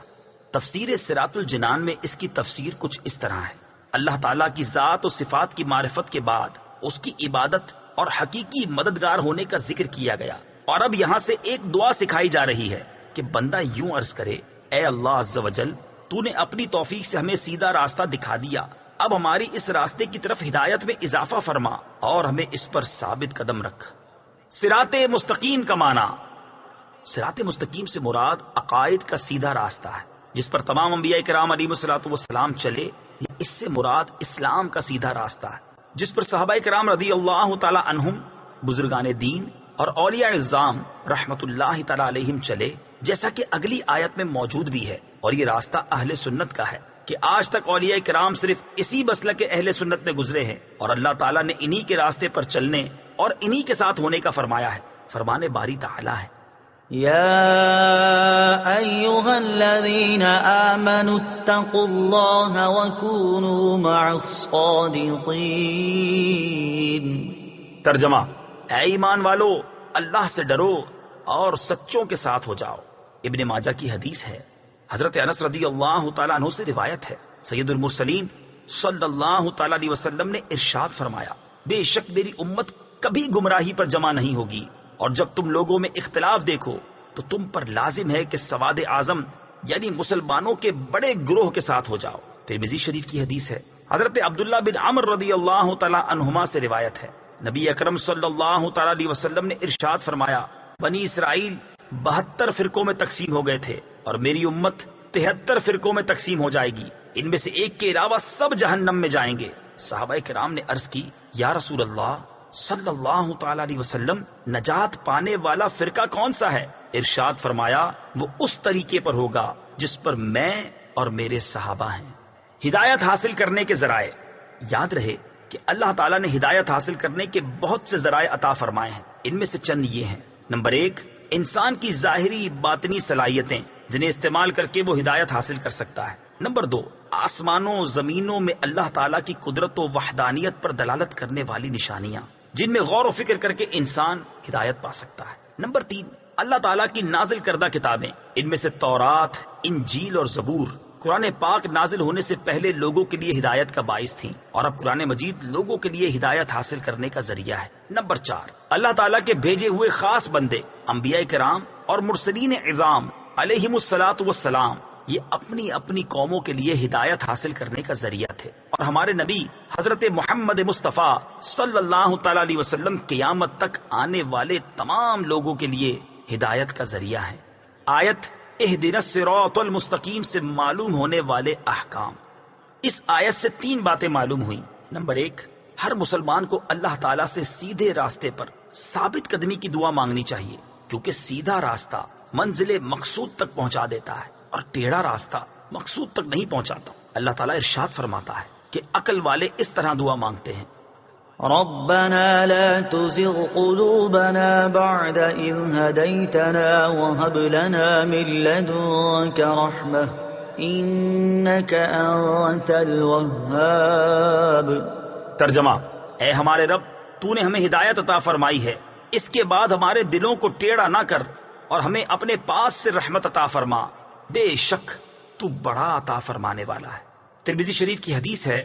تفسیر صراط الجنان میں اس کی تفسیر کچھ اس طرح ہے، اللہ تعالیٰ کی ذات و صفات کی معرفت کے بعد اس کی عبادت اور حقیقی مددگار ہونے کا ذکر کیا گیا، اور اب یہاں سے ایک دعا سکھائی جا رہی ہے کہ بندہ یوں عرض کرے، اے اللہ عز و جل، تو نے اپنی توفیق سے ہمیں سیدھا راستہ دکھا دیا، اب ہماری اس راستے کی طرف ہدایت میں اضافہ فرما اور ہمیں اس پر ثابت قدم رکھ۔ صراط مستقیم کا معنی، صراط مستقیم سے مراد عقائد کا سیدھا راستہ ہے جس پر تمام انبیاء کرام علیہ الصلوۃ والسلام چلے، یا اس سے مراد اسلام کا سیدھا راستہ ہے جس پر صحابہ کرام رضی اللہ تعالی عنہم، بزرگان دین اور اولیاء اعظام رحمت اللہ تعالی علیہم چلے، جیسا کہ اگلی آیت میں موجود بھی ہے۔ اور یہ راستہ اہل سنت کا ہے کہ آج تک اولیاء کرام صرف اسی مسلک اہل سنت میں گزرے ہیں، اور اللہ تعالیٰ نے انہی کے راستے پر چلنے اور انہی کے ساتھ ہونے کا فرمایا ہے۔ فرمان باری تعالیٰ ہے، یا ایھا الذین آمنوا اتقوا اللہ وکونوا مع الصادقین۔ ترجمہ: اے ایمان والو، اللہ سے ڈرو اور سچوں کے ساتھ ہو جاؤ۔ ابن ماجہ کی حدیث ہے، حضرت انس رضی اللہ تعالیٰ عنہ سے روایت ہے، سید المرسلین صلی اللہ تعالیٰ علیہ وسلم نے ارشاد فرمایا، بے شک میری امت کبھی گمراہی پر جمع نہیں ہوگی، اور جب تم لوگوں میں اختلاف دیکھو تو تم پر لازم ہے کہ سواد اعظم یعنی مسلمانوں کے بڑے گروہ کے ساتھ ہو جاؤ۔ ترمذی شریف کی حدیث ہے، حضرت عبداللہ بن عمر رضی اللہ تعالیٰ عنہما سے روایت ہے، نبی اکرم صلی اللہ تعالیٰ علیہ وسلم نے ارشاد فرمایا، بنی اسرائیل 72 فرقوں میں تقسیم ہو گئے تھے، اور میری امت 73 فرقوں میں تقسیم ہو جائے گی، ان میں سے ایک کے علاوہ سب جہنم میں جائیں گے۔ صحابہ کرام نے عرض کی، یا رسول اللہ صلی اللہ تعالی علیہ وسلم، نجات پانے والا فرقہ کون سا ہے؟ ارشاد فرمایا، وہ اس طریقے پر ہوگا جس پر میں اور میرے صحابہ ہیں۔ ہدایت حاصل کرنے کے ذرائع، یاد رہے کہ اللہ تعالیٰ نے ہدایت حاصل کرنے کے بہت سے ذرائع عطا فرمائے ہیں، ان میں سے چند یہ ہیں۔ نمبر 1، انسان کی ظاہری باطنی صلاحیتیں جنہیں استعمال کر کے وہ ہدایت حاصل کر سکتا ہے۔ نمبر 2، آسمانوں زمینوں میں اللہ تعالیٰ کی قدرت و وحدانیت پر دلالت کرنے والی نشانیاں جن میں غور و فکر کر کے انسان ہدایت پا سکتا ہے۔ نمبر 3، اللہ تعالیٰ کی نازل کردہ کتابیں، ان میں سے تورات، انجیل اور زبور قرآن پاک نازل ہونے سے پہلے لوگوں کے لیے ہدایت کا باعث تھیں، اور اب قرآن مجید لوگوں کے لیے ہدایت حاصل کرنے کا ذریعہ ہے۔ نمبر 4، اللہ تعالیٰ کے بھیجے ہوئے خاص بندے انبیاء کرام اور مرسلین اعظام علیہم الصلاۃ والسلام یہ اپنی اپنی قوموں کے لیے ہدایت حاصل کرنے کا ذریعہ تھے، اور ہمارے نبی حضرت محمد مصطفیٰ صلی اللہ تعالی علیہ وسلم قیامت تک آنے والے تمام لوگوں کے لیے ہدایت کا ذریعہ ہے۔ آیت اہدنا الصراط المستقیم سے معلوم ہونے والے احکام۔ اس آیت سے 3 باتیں معلوم ہوئیں۔ نمبر 1، ہر مسلمان کو اللہ تعالیٰ سے سیدھے راستے پر ثابت قدمی کی دعا مانگنی چاہیے، کیونکہ سیدھا راستہ منزل مقصود تک پہنچا دیتا ہے اور ٹیڑھا راستہ مقصود تک نہیں پہنچاتا۔ اللہ تعالیٰ ارشاد فرماتا ہے کہ عقل والے اس طرح دعا مانگتے ہیں: ربنا لا تزغ قلوبنا بعد إذ هديتنا وهب لنا من لدنك رحمة إنك أنت الوهاب۔ ترجمہ: اے ہمارے رب، تو نے ہمیں ہدایت عطا فرمائی ہے، اس کے بعد ہمارے دلوں کو ٹیڑھا نہ کر اور ہمیں اپنے پاس سے رحمت عطا فرما، بے شک تو بڑا عطا فرمانے والا ہے۔ ترمذی شریف کی حدیث ہے،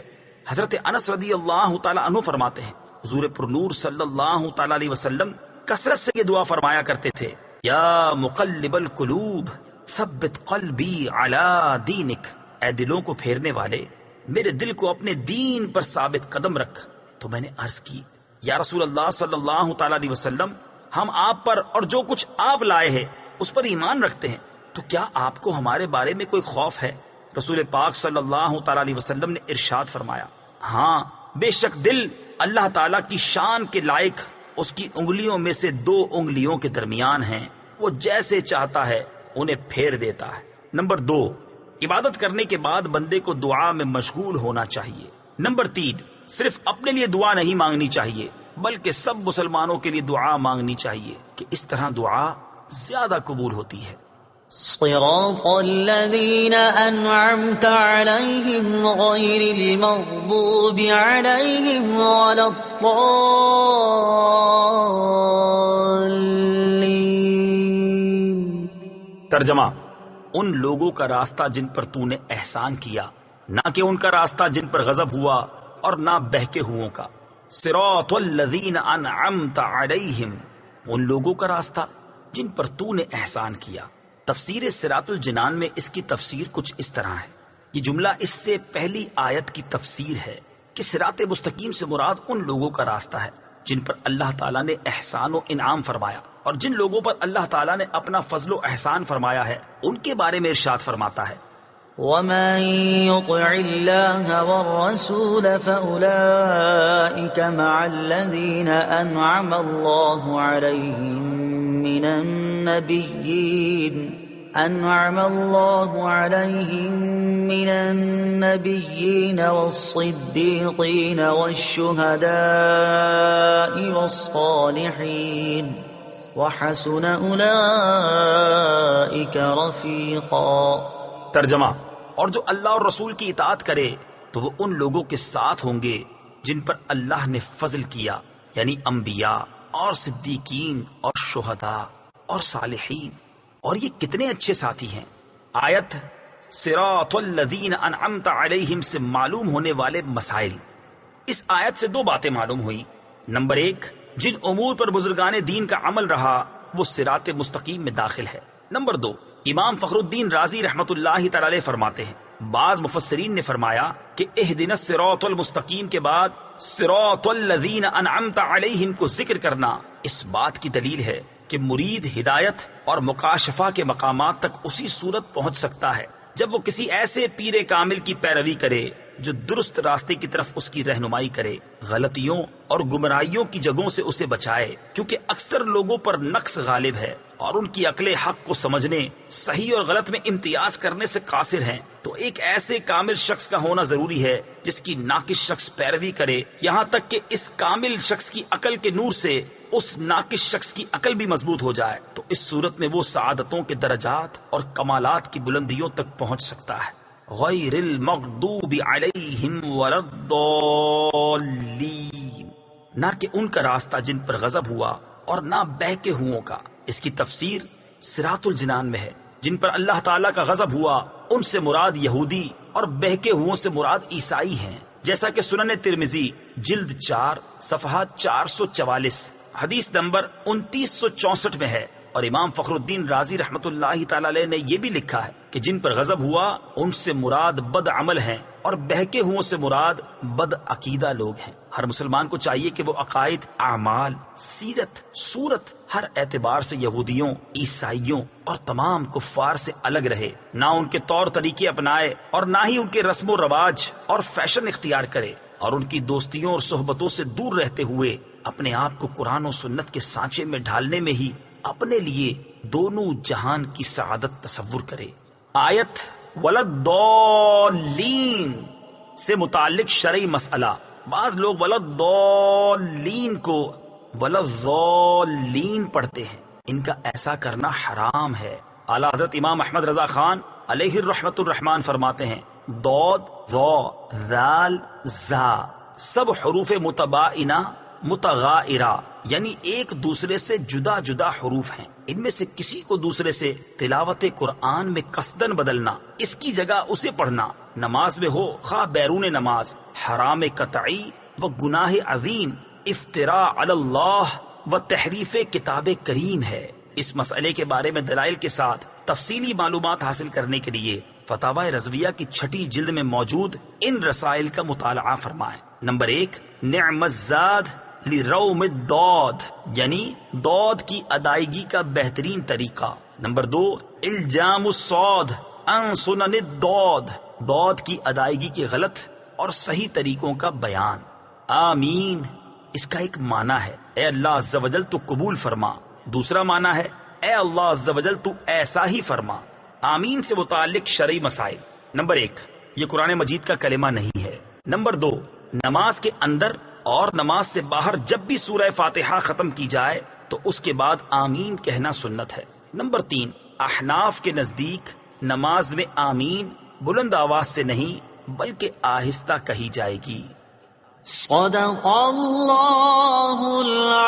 حضرت انس رضی اللہ تعالی عنہ فرماتے ہیں، حضور پر نور صلی اللہ تعالی علیہ وسلم کثرت سے یہ دعا فرمایا کرتے تھے: یا مقلب القلوب ثبت قلبی علی دینک، اے دلوں کو پھیرنے والے، میرے دل کو اپنے دین پر ثابت قدم رکھ۔ تو میں نے عرض کی: یا رسول اللہ صلی اللہ تعالی علیہ وسلم، ہم آپ پر اور جو کچھ آپ لائے ہیں اس پر ایمان رکھتے ہیں، تو کیا آپ کو ہمارے بارے میں کوئی خوف ہے؟ رسول پاک صلی اللہ تعالی علیہ وسلم نے ارشاد فرمایا: ہاں، بے شک دل اللہ تعالیٰ کی شان کے لائق اس کی انگلیوں میں سے 2 انگلیوں کے درمیان ہیں، وہ جیسے چاہتا ہے انہیں پھیر دیتا ہے۔ نمبر 2، عبادت کرنے کے بعد بندے کو دعا میں مشغول ہونا چاہیے۔ نمبر 3، صرف اپنے لیے دعا نہیں مانگنی چاہیے بلکہ سب مسلمانوں کے لیے دعا مانگنی چاہیے کہ اس طرح دعا زیادہ قبول ہوتی ہے۔ صراط الذين أنعمت عليهم غير المغضوب عليهم ولا الضالين۔ ترجمہ: ان لوگوں کا راستہ جن پر تو نے احسان کیا، نہ کہ ان کا راستہ جن پر غضب ہوا اور نہ بہکے ہوئوں کا۔ صراط الذین انعمت علیہم، ان لوگوں کا راستہ جن پر تو نے احسان کیا۔ تفسیر صراط الجنان میں اس کی تفسیر کچھ اس طرح ہے۔ یہ جملہ اس سے پہلی آیت کی تفسیر ہے کہ صراط مستقیم سے مراد ان لوگوں کا راستہ ہے جن پر اللہ تعالیٰ نے احسان و انعام فرمایا، اور جن لوگوں پر اللہ تعالیٰ نے اپنا فضل و احسان فرمایا ہے ان کے بارے میں ارشاد فرماتا ہے: وَمَن يُطِعِ اللَّهَ وَالرَّسُولَ فَأُولَئِكَ مَعَ الَّذِينَ أَنْعَمَ اللَّهُ عَلَيْهِم مِّنَ النَّبِيِّينَ وَالصِّدِّيقِينَ وَالشُّهَدَاءِ وَالصَّالِحِينَ وَحَسُنَ أُولَئِكَ رَفِيقًا۔ ترجمہ: اور جو اللہ اور رسول کی اطاعت کرے تو وہ ان لوگوں کے ساتھ ہوں گے جن پر اللہ نے فضل کیا، یعنی انبیاء اور صدیقین اور شہداء اور صالحین، اور یہ کتنے اچھے ساتھی ہیں۔ آیت صراط الذین انعمت علیہم سے معلوم ہونے والے مسائل۔ اس آیت سے 2 باتیں معلوم ہوئیں۔ نمبر 1، جن امور پر بزرگان دین کا عمل رہا وہ صراط مستقیم میں داخل ہے۔ نمبر 2، امام فخر الدین رازی رحمت اللہ تعالی علیہ فرماتے ہیں، بعض مفسرین نے فرمایا کہ اہدنا الصراط المستقیم کے بعد صراط الذین انعمت علیہم کو ذکر کرنا اس بات کی دلیل ہے کہ مرید ہدایت اور مکاشفہ کے مقامات تک اسی صورت پہنچ سکتا ہے جب وہ کسی ایسے پیر کامل کی پیروی کرے جو درست راستے کی طرف اس کی رہنمائی کرے، غلطیوں اور گمراہیوں کی جگہوں سے اسے بچائے، کیونکہ اکثر لوگوں پر نقص غالب ہے اور ان کی عقل حق کو سمجھنے، صحیح اور غلط میں امتیاز کرنے سے قاصر ہیں۔ تو ایک ایسے کامل شخص کا ہونا ضروری ہے جس کی ناقص شخص پیروی کرے، یہاں تک کہ اس کامل شخص کی عقل کے نور سے اس ناقص شخص کی عقل بھی مضبوط ہو جائے، تو اس صورت میں وہ سعادتوں کے درجات اور کمالات کی بلندیوں تک پہنچ سکتا ہے۔ غیر المغضوب علیہم ولا الضالین، نہ کہ ان کا راستہ جن پر غضب ہوا اور نہ بہکے ہوئوں کا۔ اس کی تفسیر صراط الجنان میں ہے۔ جن پر اللہ تعالیٰ کا غضب ہوا ان سے مراد یہودی اور بہکے ہوئوں سے مراد عیسائی ہیں، جیسا کہ سنن ترمذی جلد 4 صفحہ 444 حدیث نمبر 2964 میں ہے۔ اور امام فخر الدین رازی رحمت اللہ تعالی علیہ نے یہ بھی لکھا ہے کہ جن پر غضب ہوا ان سے مراد بد عمل ہیں اور بہکے ہوئوں سے مراد بد عقیدہ لوگ ہیں۔ ہر مسلمان کو چاہیے کہ وہ عقائد، اعمال، سیرت، صورت ہر اعتبار سے یہودیوں، عیسائیوں اور تمام کفار سے الگ رہے، نہ ان کے طور طریقے اپنائے اور نہ ہی ان کے رسم و رواج اور فیشن اختیار کرے، اور ان کی دوستیوں اور صحبتوں سے دور رہتے ہوئے اپنے آپ کو قرآن و سنت کے سانچے میں ڈھالنے میں ہی اپنے لیے دونوں جہان کی سعادت تصور کرے۔ آیت وَلَضَّالِّينَ سے متعلق شرعی مسئلہ، بعض لوگ وَلَضَّالِّينَ کو وَلَضَّالِّينَ پڑھتے ہیں، ان کا ایسا کرنا حرام ہے۔ اعلیٰ حضرت امام احمد رضا خان علیہ الرحمت الرحمان فرماتے ہیں ضاد، ظا، ذال، زا سب حروف متباینہ متغائرہ یعنی ایک دوسرے سے جدا جدا حروف ہیں، ان میں سے کسی کو دوسرے سے تلاوت قرآن میں قصدن بدلنا، اس کی جگہ اسے پڑھنا، نماز میں ہو خواہ بیرون نماز، حرام قطعی و گناہ عظیم، افتراء علی اللہ و تحریف کتاب کریم ہے۔ اس مسئلے کے بارے میں دلائل کے ساتھ تفصیلی معلومات حاصل کرنے کے لیے فتاوی رضویہ کی 6 جلد میں موجود ان رسائل کا مطالعہ فرمائیں۔ نمبر 1، نعم الزاد لروم الضاد یعنی ضاد کی ادائیگی کا بہترین طریقہ۔ نمبر 2، الجام الصاد عن سنن الضاد ضاد کی ادائیگی کے غلط اور صحیح طریقوں کا بیان۔ آمین اس کا ایک معنی ہے اے اللہ عز و جل تو قبول فرما، دوسرا معنی ہے اے اللہ عز و جل تو ایسا ہی فرما۔ آمین سے متعلق شرعی مسائل۔ نمبر 1، یہ قرآن مجید کا کلمہ نہیں ہے۔ نمبر 2، نماز کے اندر اور نماز سے باہر جب بھی سورہ فاتحہ ختم کی جائے تو اس کے بعد آمین کہنا سنت ہے۔ نمبر 3، احناف کے نزدیک نماز میں آمین بلند آواز سے نہیں بلکہ آہستہ کہی جائے گی۔ صدق اللہ العظیم۔